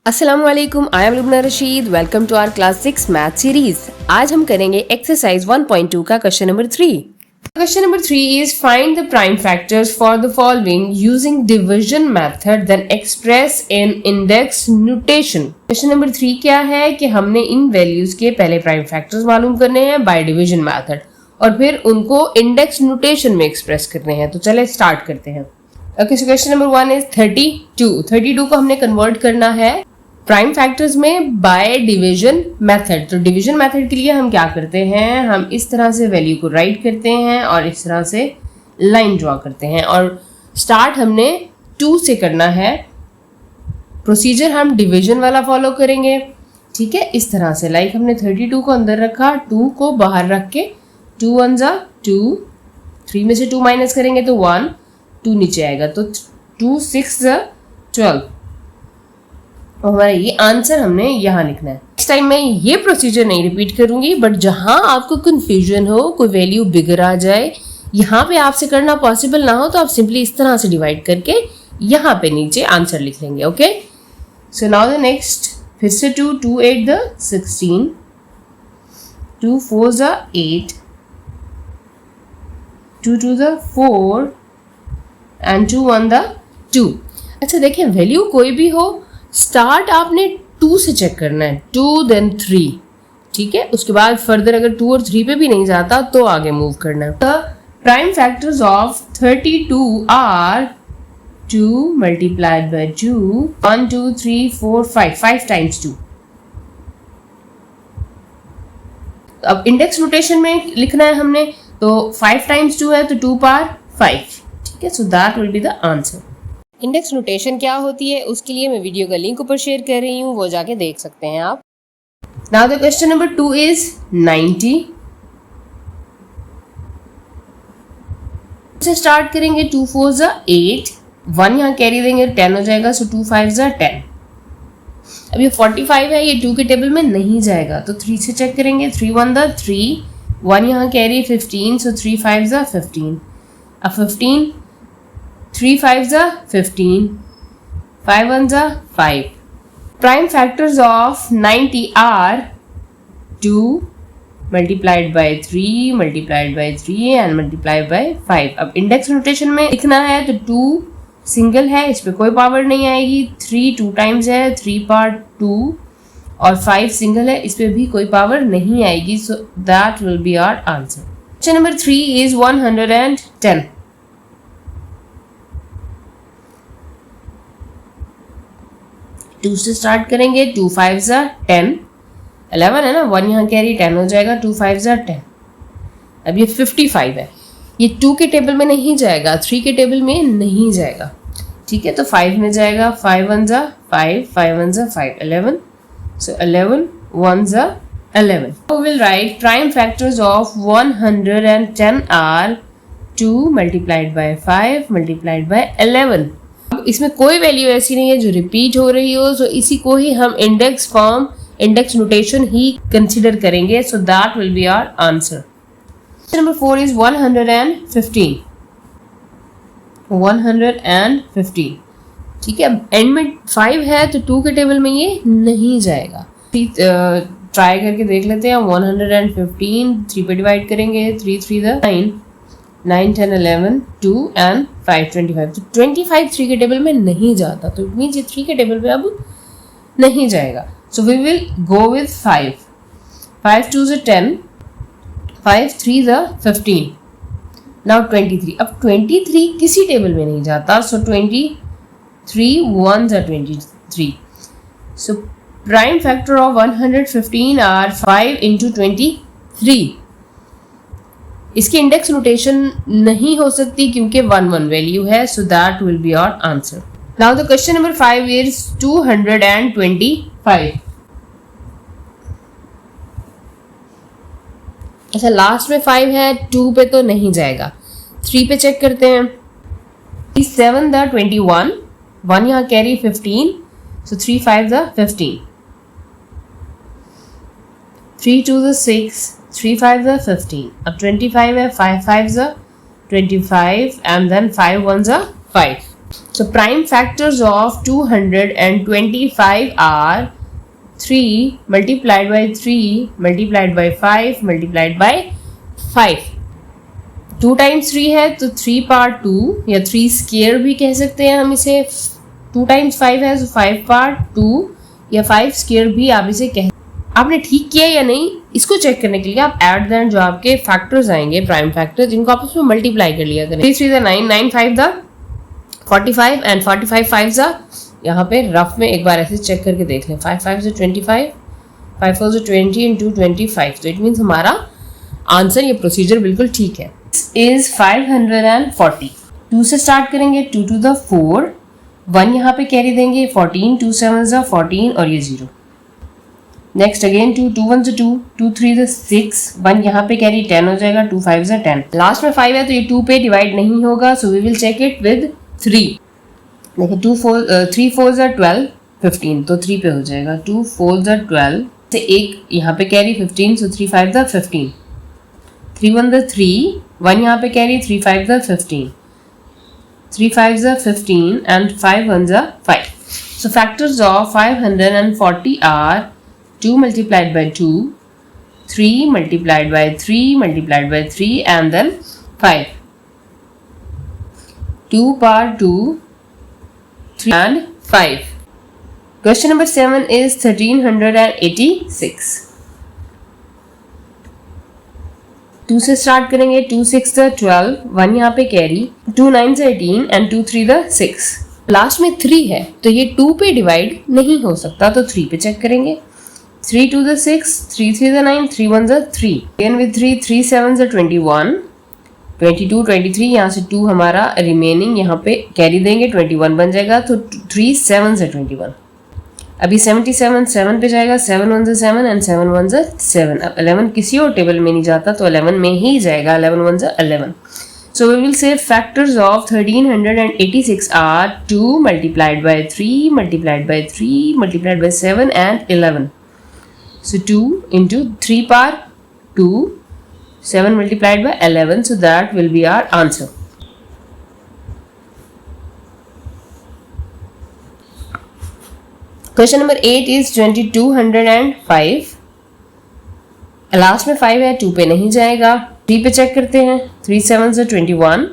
अस्सलामुअलैकुम, I am Lubna Rashid. Welcome to our class 6 math series. आज हम करेंगे एक्सरसाइज 1.2 का question number 3। Question number 3 is find the prime factors for the following using division method then express in index notation. Question number 3 क्या है कि हमने इन values के पहले प्राइम फैक्टर्स मालूम करने हैं बाय डिवीजन मेथड और फिर उनको इंडेक्स नोटेशन में एक्सप्रेस करने हैं। तो चले स्टार्ट करते हैं। Okay, so question number 1 is 32 को हमने कन्वर्ट करना है प्राइम फैक्टर्स में बाय डिवीजन मेथड। तो डिवीजन मेथड के लिए हम क्या करते हैं, हम इस तरह से वैल्यू को राइट करते हैं और इस तरह से लाइन ड्रॉ करते हैं और स्टार्ट हमने 2 से करना है। प्रोसीजर हम डिवीजन वाला फॉलो करेंगे, ठीक है। इस तरह से लाइक हमने 32 को अंदर रखा, 2 को बाहर रख के 2 1 जा 2, 3 में से 2 माइनस करेंगे तो 1, 2 नीचे आएगा तो 2 6 जा 12। और हमारा ये आंसर हमने यहाँ लिखना है। नेक्स्ट टाइम मैं ये प्रोसीजर नहीं रिपीट करूंगी, बट जहां आपको कंफ्यूजन हो, कोई वैल्यू बिगड़ आ जाए, यहाँ पे आपसे करना पॉसिबल ना हो तो आप सिंपली इस तरह से डिवाइड करके यहाँ पे नीचे आंसर लिख लेंगे। Okay, so now the next, फिर से 2 2 8 the 16, 2 4 the 8, 2 2 the 4 and 2 1 the 2। अच्छा देखिए, वैल्यू कोई भी हो, स्टार्ट आपने 2 से चेक करना है, 2 देन 3, ठीक है। उसके बाद फर्दर अगर 2 और 3 पे भी नहीं जाता तो आगे मूव करना है। The prime factors of 32 are 2 multiplied by 2, 1 2 3 4 5 times 2। अब इंडेक्स नोटेशन में लिखना है हमने, तो 5 टाइम्स 2 है तो 2 पावर 5, ठीक है। So that will be the answer. Index notation क्या होती है उसके लिए मैं वीडियो का लिंक ऊपर शेयर कर रही हूँ, वो जाके देख सकते हैं आप। Now the question number 2 is 90 से स्टार्ट करेंगे। 2 4 जा 8, 1 यहाँ कैरी देंगे 10 हो जाएगा, सो 2 5 जा 10। अब ये 45 है, ये 2 के टेबल में नहीं जाएगा तो 3 से चेक करेंगे। 3 1 द 3, 1 यहाँ कैरी 15, सो 3 5 जा 15। अब 15, 3 5 जा 15, 5 1 जा 5। Prime factors of 90 are 2 multiplied by 3 multiplied by 3 and multiplied by 5। अब इंडेक्स नोटेशन में लिखना है तो 2 सिंगल है, इस पे कोई पावर नहीं आएगी। 3 2 टाइम्स है, 3 पावर 2 और 5 सिंगल है, इस पे भी कोई पावर नहीं आएगी। So that will be our answer. Question number 3 is 110। 2 से स्टार्ट करेंगे। 2 5 जा 10, 11 है ना, 1 यहाँ कैरी 10 हो जाएगा, 2 5 जा 10। अब ये 55 है, ये 2 के टेबल में नहीं जाएगा, 3 के टेबल में नहीं जाएगा, ठीक है। तो 5 में जाएगा, 5 1 जा 5, 5 1 जा 5, 11, सो 11 1 जा 11। We will write prime factors of 110 are 2 multiplied by 5 multiplied by 11। इसमें कोई वैल्यू ऐसी नहीं है जो रिपीट हो रही हो, सो इसी को ही हम इंडेक्स फॉर्म, इंडेक्स नोटेशन ही कंसीडर करेंगे। So that will be our answer. Number 4 is 115। 115, ठीक है। एंड में 5 है तो 2 के टेबल में ये नहीं जाएगा। ट्राई करके देख लेते हैं। 115 3 पे डिवाइड करेंगे, 3 3 द 9, 9 10 11 2 and 5 25। तो 25 3 के टेबल में नहीं जाता, तो इट मीन्स ये 3 के टेबल पे अब नहीं जाएगा। So we will go with 5, 5 2 से 10, 5 3 द 15। नाउ 23, अब 23 किसी टेबल में नहीं जाता, सो 23 1 जा 23। So prime factor of 115 are 5 into 23। इसकी इंडेक्स नोटेशन नहीं हो सकती क्योंकि 1 1 वैल्यू है, so that will be our answer. Now the question number 5 is 225। अच्छा, लास्ट में 5 है, 2 पे तो नहीं जाएगा, 3 पे चेक करते हैं। 7 द 21, 1 यहाँ carry 15, so 3 5 the 15, 3 2 the 6, 3 5 the 15। अब 25 है, 5 5 द 25 and then 5 1 जा 5। So prime factors of 225 are 3 multiplied by 3 multiplied by 5 multiplied by 5. 2 times 3 है तो 3 पार्ट 2 या 3 स्क्वायर भी कह सकते हैं हम इसे. 2 times 5 है तो 5 पार्ट 2 या 5 स्क्वायर भी आप इसे कह. आपने ठीक किया या नहीं इसको चेक करने के लिए आप एट द एंड जो आपके फैक्टर्स आएंगे प्राइम फैक्टर जिनको आप उसमें मल्टीप्लाई कर लिया करें. 3 3 9 9 5 द 45 एंड 45 5 द यहाँ पे रफ में एक बार ऐसे चेक करके देख लें. 5 5 से 25 5 4 से 20 इंटू 25. तो इट मीन्स हमारा आंसर ये प्रोसीजर बिल्कुल ठीक है. इज 540. 2 से स्टार्ट करेंगे 2 to the 4 1 यहाँ पे कैरी देंगे 14 2 7 ज़ा 14 और ये 0. नेक्स्ट अगेन 2 2 1 2 2 3 ज़ा 6 1 यहाँ पे कैरी 10 हो जाएगा 2 5 ज़ा 10. लास्ट में 5 है तो ये 2 पे डिवाइड नहीं होगा so we will check it with 3. देखिए 3 4 ज़ा 12 15 तो 3 पे हो जाएगा. 2 4 ज़ा 12 से एक यहाँ पे कैरी 15 सो 3 5 ज़ा 15. 3 1 ज़ा 3 1 यहाँ पे कैरी 3 5 ज़ा 15 3 5 ज़ा 15 and 5 1 ज़ा 5. So factors of 540 are 2 multiplied by 2 3 multiplied by 3 multiplied by 3 and then 5. 2 par 2 3 and 5. Question number 7 is 1386. 2 से स्टार्ट करेंगे 2 6 द 12 1 यहाँ पे कैरी 2 9 से 18 एंड 2 3 द 6. लास्ट में 3 है तो ये 2 पे डिवाइड नहीं हो सकता तो 3 पे चेक करेंगे. 3 2 the 6 3 3 the 9 3 1 the 3 again with 3 3 7 the 21 22 23 यहाँ से 2 हमारा रिमेनिंग यहाँ पे कैरी देंगे 21 बन जाएगा तो 3 7 से 21. अभी 77 7 पे जाएगा 7 1 से 7 एंड 7 1 से 7. अब 11 किसी और टेबल में नहीं जाता तो 11 में ही जाएगा 11 1 से 11. So we will say factors of 1386 are 2 multiplied by 3 multiplied by 3 multiplied by 7 and 11. So 2 into 3 par 2 7 multiplied by 11 so that will be our answer. Question number 8 is 2205. Last में 5 है 2 पे नहीं जाएगा 3 पे चेक करते हैं 3 7 से 21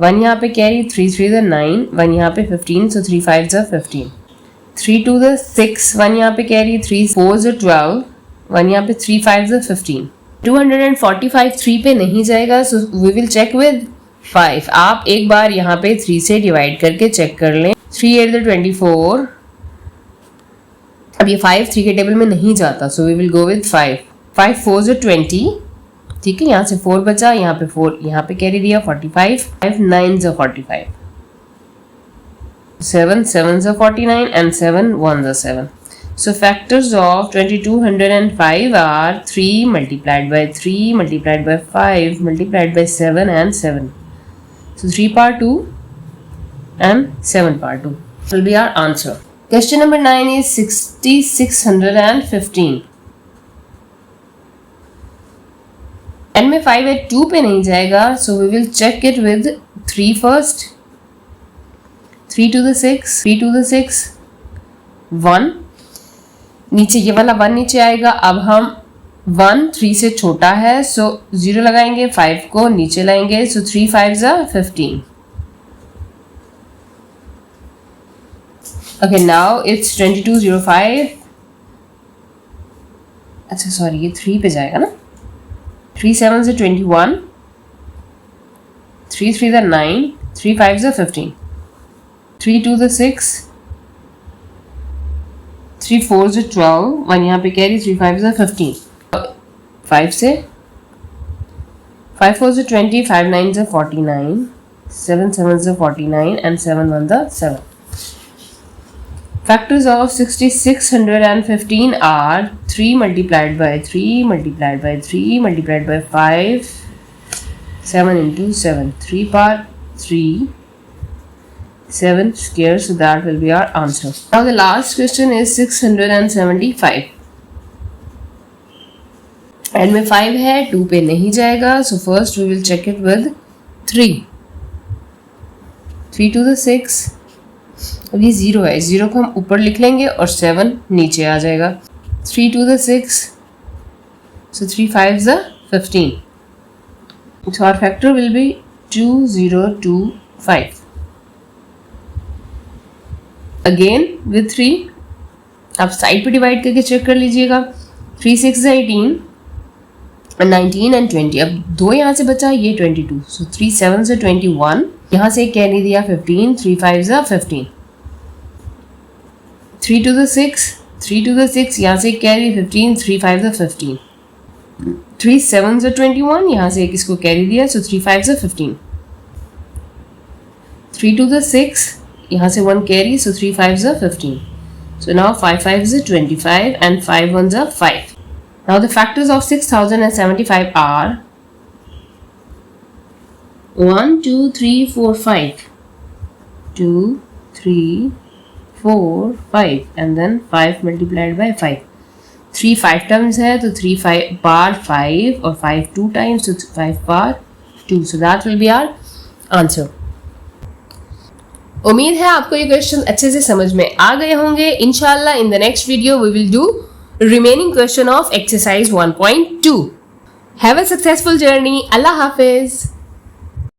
1 यहाँ पे कैरी 3 3 द 9 1 यहाँ पे 15 so 3 5 ज़ा 15 3 2 द 6 1 यहाँ पे कैरी 3 4 ज़ा 12 1 यहाँ पे 3 5 ज़ा 15 245 3 पे नहीं जाएगा so we will check with 5. आप एक बार यहाँ पे 3 से डिवाइड करके चेक कर लें 3 8 द 24. अब ये 5 3 के टेबल में नहीं जाता so we will go with 5 5 4 ज़ा 20. ठीक है यहाँ से 4 बचा यहाँ पे 4 यहाँ पे कैरी दिया 45 5 9 ज़ा 45 7 7 ज़ा 49 एंड 7 1 ज़ा 7. So factors of 2205 are 3 multiplied by 3 multiplied by 5 multiplied by 7 and 7. So 3 par 2 and 7 par 2 will be our answer. Question number 9 is 6615. n में 5 है 2 पे नहीं जाएगा so we will check it with 3 first. 3 to the 6 3 to the 6 1 नीचे ये वाला 1 नीचे आएगा. अब हम 1 3 से छोटा है सो 0 लगाएंगे 5 को नीचे लाएंगे सो 3 5 ज़ा 15. Okay, now it's 2205. अच्छा सॉरी ये 3 पे जाएगा ना 3 7 से 21 3 3 ज़ा 9 3 5 ज़ा 15 3 2 ज़ा 6 3 4 ज़ा 12 1 यहाँ पे कैरी 3 5 ज़ा 15 5 से 5 4 ज़ा 20 5 9 ज़ा 49 7 7 ज़ा 49 and 7 1 ज़ा 7. Factors of 6615 are 3 multiplied by 3 multiplied by 3 multiplied by 5 7 into 7 3 par 3 7 square so that will be our answer. Now the last question is 675. And में 5 है 2 पे नहीं जाएगा so first we will check it with 3 3 to the 6 अब ये 0 है, 0 को हम ऊपर लिख लेंगे और 7 नीचे आ जाएगा. 3 to the 6, so 3 5s are 15. So our factor will be 2025. Again with 3, आप साइड पे डिवाइड करके चेक कर लीजिएगा. 3 6 18, 19 and 20. अब 2 यहाँ से बचा, ये 22. So 3 7 से 21. यहाँ से कैरी दिया 15, 3 5 जा 15. 3 to the 6, 3 to the 6, यहाँ से कैरी 15, 3 5 जा 15. 3 7 से 21, यहाँ से एक इसको कैरी दिया, so 3 5 जा 15. 3 to the 6, यहाँ से 1 कैरी, so 3 5 जा 15. So now 5 5 is 25 and 5 1s are 5. Now the factors of 6075 are 1 2 3 4 5. 2 3 4 5 and then 5 multiplied by 5. 3 5 times है तो 3 5 bar 5 और 5 2 times, so 5 bar 2. So that will be our answer. उम्मीद है आपको ये क्वेश्चन अच्छे से समझ में आ गए होंगे. इंशाल्लाह in the next video we will do remaining question of exercise 1.2. Have a successful journey. Allah Hafiz.